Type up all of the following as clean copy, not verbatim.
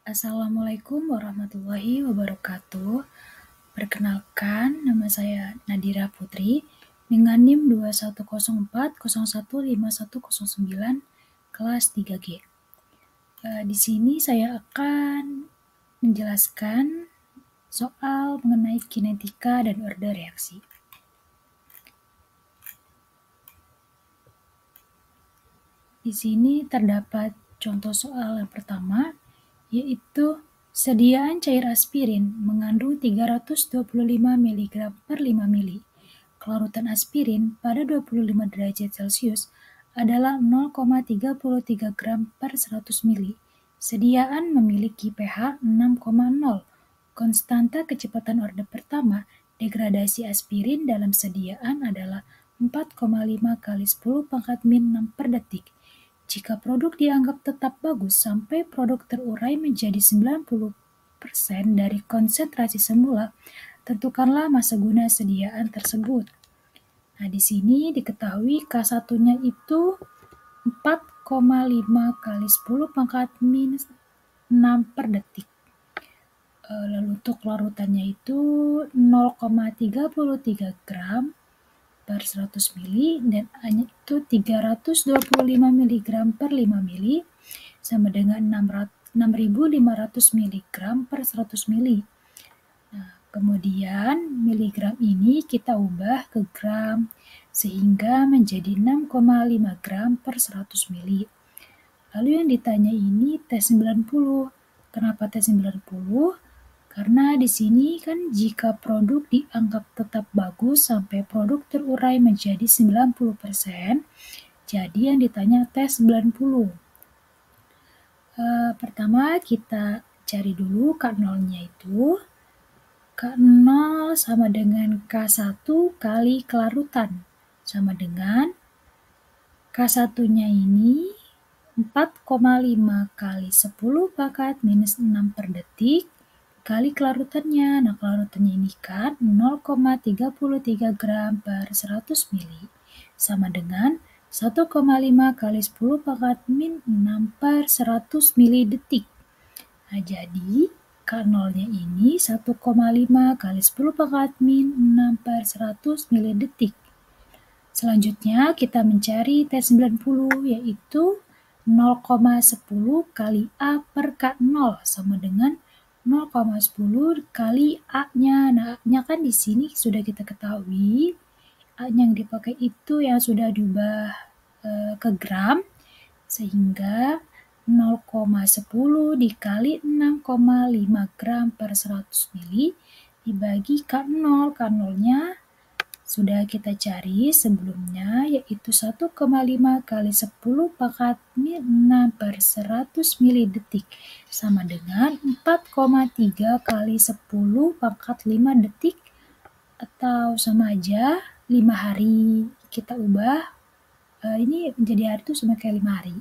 Assalamualaikum warahmatullahi wabarakatuh. Perkenalkan, nama saya Nadira Putri dengan NIM 2104015109 kelas 3G. Di sini saya akan menjelaskan soal mengenai kinetika dan order reaksi. Di sini terdapat contoh soal yang pertama, yaitu sediaan cair aspirin mengandung 325 mg per 5 ml. Kelarutan aspirin pada 25 derajat Celcius adalah 0,33 gram per 100 ml. Sediaan memiliki pH 6,0. Konstanta kecepatan order pertama degradasi aspirin dalam sediaan adalah 4,5 kali 10 pangkat min 6 per detik. Jika produk dianggap tetap bagus sampai produk terurai menjadi 90% dari konsentrasi semula, tentukanlah masa guna sediaan tersebut. Nah, di sini diketahui K1-nya itu 4,5 kali 10 pangkat minus 6 per detik. Lalu untuk larutannya itu 0,33 gram per 100 ml dan A-nya itu 325 mg per 5 ml sama dengan 6.500 mg per 100 ml. Nah, kemudian miligram ini kita ubah ke gram sehingga menjadi 6,5 gram per 100 ml. Lalu yang ditanya ini T90. Kenapa T90? Karena di sini kan jika produk dianggap tetap bagus sampai produk terurai menjadi 90%, jadi yang ditanya T90. Pertama kita cari dulu K0-nya itu. K0 sama dengan K1 kali kelarutan. Sama dengan K1-nya ini 4,5 kali 10 pangkat minus 6 per detik kali kelarutannya. Nah, kelarutannya ini kan 0,33 gram per 100 ml sama dengan 1,5 kali 10 pangkat min 6 per 100 ml detik. Nah, jadi K0-nya ini 1,5 kali 10 pangkat min 6 per 100 ml detik. Selanjutnya kita mencari T90 yaitu 0,10 kali A per K0 sama dengan 0,10 kali A-nya. Nah, A-nya kan di sini sudah kita ketahui. A-nya yang dipakai itu yang sudah diubah ke gram sehingga 0,10 dikali 6,5 gram per 100 ml dibagi K0. K0-nya sudah kita cari sebelumnya yaitu 1,5 kali 10 pangkat min 6 per 100 ml detik sama dengan 4,3 kali 10 pangkat 5 detik atau sama aja 5 hari. Kita ubah ini menjadi hari itu sama kayak 5 hari.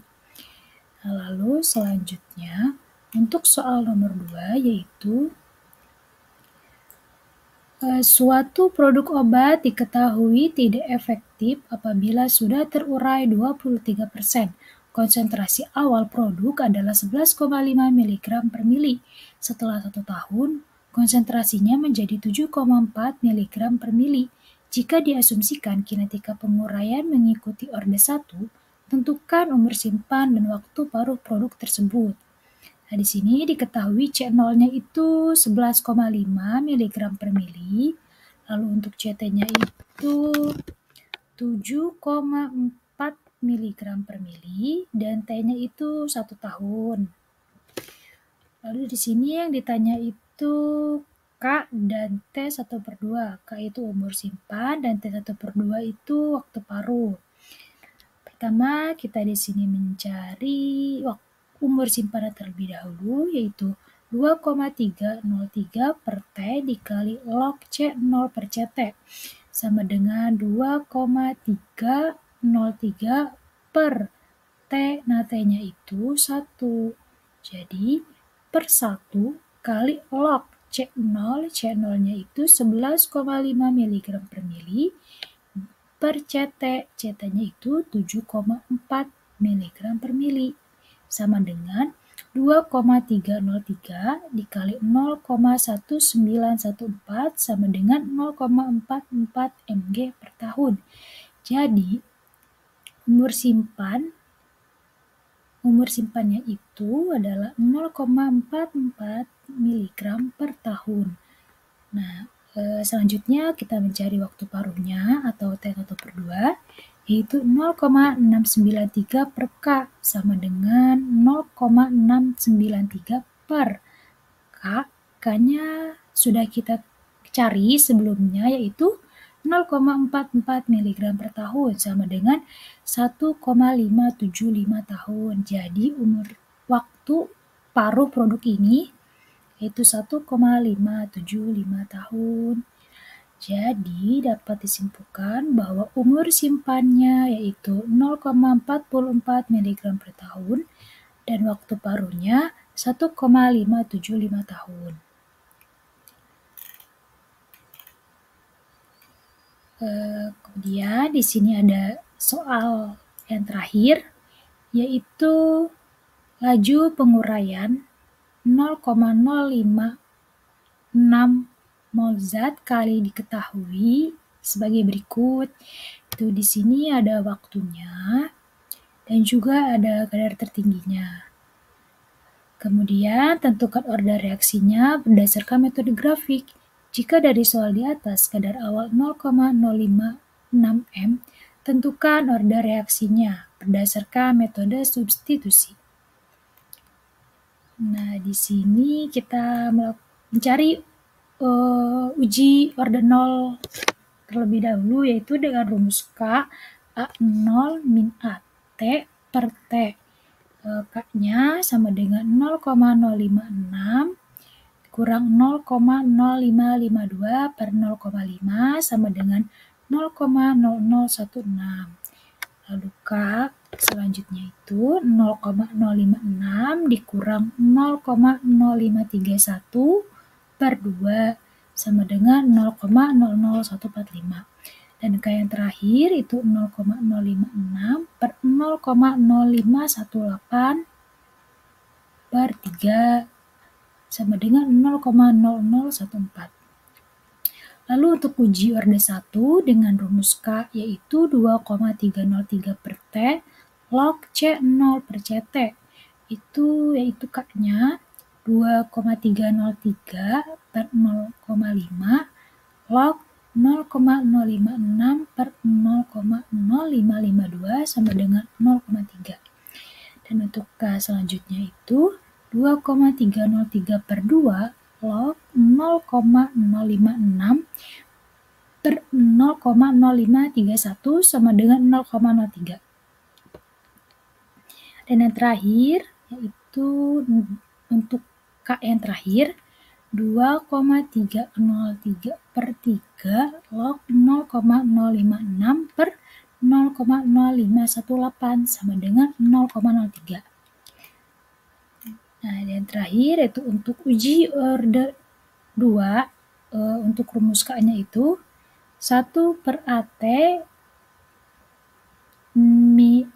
Nah, lalu selanjutnya untuk soal nomor 2 yaitu suatu produk obat diketahui tidak efektif apabila sudah terurai 23%. Konsentrasi awal produk adalah 11,5 mg per mili. Setelah 1 tahun, konsentrasinya menjadi 7,4 mg per mili. Jika diasumsikan kinetika penguraian mengikuti orde 1, tentukan umur simpan dan waktu paruh produk tersebut. Nah, di sini diketahui C0-nya itu 11,5 mg per mili. Lalu untuk CT-nya itu 7,4 mg per mili dan T-nya itu 1 tahun. Lalu di sini yang ditanya itu K dan T 1/2. K itu umur simpan dan T 1/2 itu waktu paruh. Pertama, kita di sini mencari umur simpanan terlebih dahulu yaitu 2,303 per T dikali log C0 per CT sama dengan 2,303 per T. Nah, T-nya itu 1. Jadi, per 1 kali log C0. C0-nya itu 11,5 mg per mili per CT. CT-nya itu 7,4 mg per mili sama dengan 2,303 dikali 0,1914 sama dengan 0,44 mg per tahun. Jadi, umur simpannya itu adalah 0,44 mg per tahun. Nah, selanjutnya kita mencari waktu paruhnya atau T1 per 2, yaitu 0,693 per K sama dengan 0,693 per K. K-nya sudah kita cari sebelumnya, yaitu 0,44 mg per tahun sama dengan 1,575 tahun. Jadi umur waktu paruh produk ini yaitu 1,575 tahun. Jadi dapat disimpulkan bahwa umur simpannya yaitu 0,44 mg per tahun dan waktu paruhnya 1,575 tahun. Kemudian di sini ada soal yang terakhir, yaitu laju penguraian 0,056 mol zat kali diketahui sebagai berikut. Itu di sini ada waktunya dan juga ada kadar tertingginya. Kemudian tentukan order reaksinya berdasarkan metode grafik. Jika dari soal di atas kadar awal 0,056 m, tentukan order reaksinya berdasarkan metode substitusi. Nah, di sini kita mencari uji order 0 terlebih dahulu, yaitu dengan rumus K A0 min AT per T. K-nya sama dengan 0,056 kurang 0,0552 per 0,5 sama dengan 0,0016. Lalu K selanjutnya itu 0,056 dikurang 0,0531 per 2 sama dengan 0,00145. Dan K yang terakhir itu 0,056 per 0,0518 per 3 sama dengan 0,0014. Lalu untuk uji orde 1 dengan rumus K yaitu 2,303 per T log C0 per CT. Itu yaitu K-nya 2,303 per 0,5 log 0,056 per 0,0552 sama dengan 0,3. Dan untuk K selanjutnya itu 2,303 per 2 log 0,056 per 0,0531 sama dengan 0,03. Dan yang terakhir yaitu untuk K yang terakhir 2,303 per 3 log 0,056 per 0,0518 sama dengan 0,03. Nah, yang terakhir itu untuk uji orde 2, untuk rumus K-nya itu 1 per AT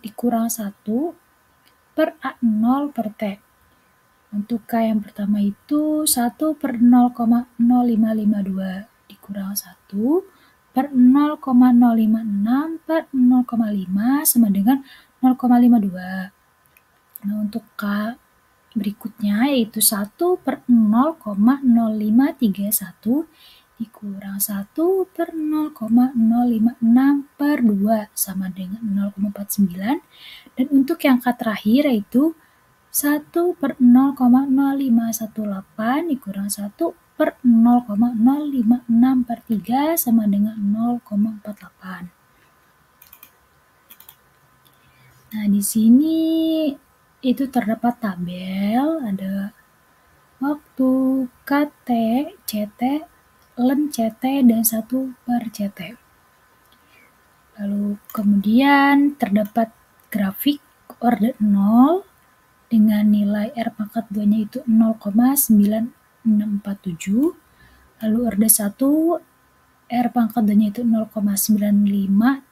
dikurang 1 per A0 per T. Untuk K yang pertama itu 1 per 0,0552 dikurang 1 per 0,056 per 0,5 sama dengan 0,52. Nah, untuk K berikutnya yaitu 1 per 0,0531 dikurang 1 per 0,056 per 2 sama dengan 0,49. Dan untuk yang K terakhir yaitu 1 per 0,0518 dikurang 1 per 0,056 per 3 sama dengan 0,48. Nah, di sini itu terdapat tabel, ada waktu, KT, CT, ln CT, dan 1 per CT. Lalu kemudian terdapat grafik orde 0 dengan nilai R pangkat 2-nya itu 0,9647. Lalu orde 1 R pangkat 2-nya itu 0,9535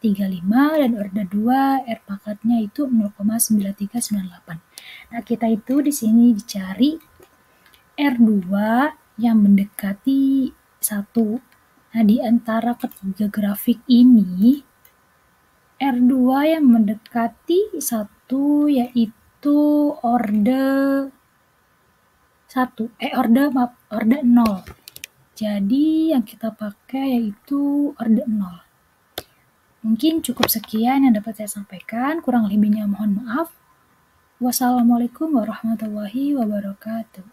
dan orde 2 R pangkatnya itu 0,9398. Nah, kita itu di sini dicari R2 yang mendekati 1. Nah, di antara ketiga grafik ini, R2 yang mendekati 1 yaitu orde 0. Jadi yang kita pakai yaitu orde 0. Mungkin cukup sekian yang dapat saya sampaikan, kurang lebihnya mohon maaf. Wassalamualaikum warahmatullahi wabarakatuh.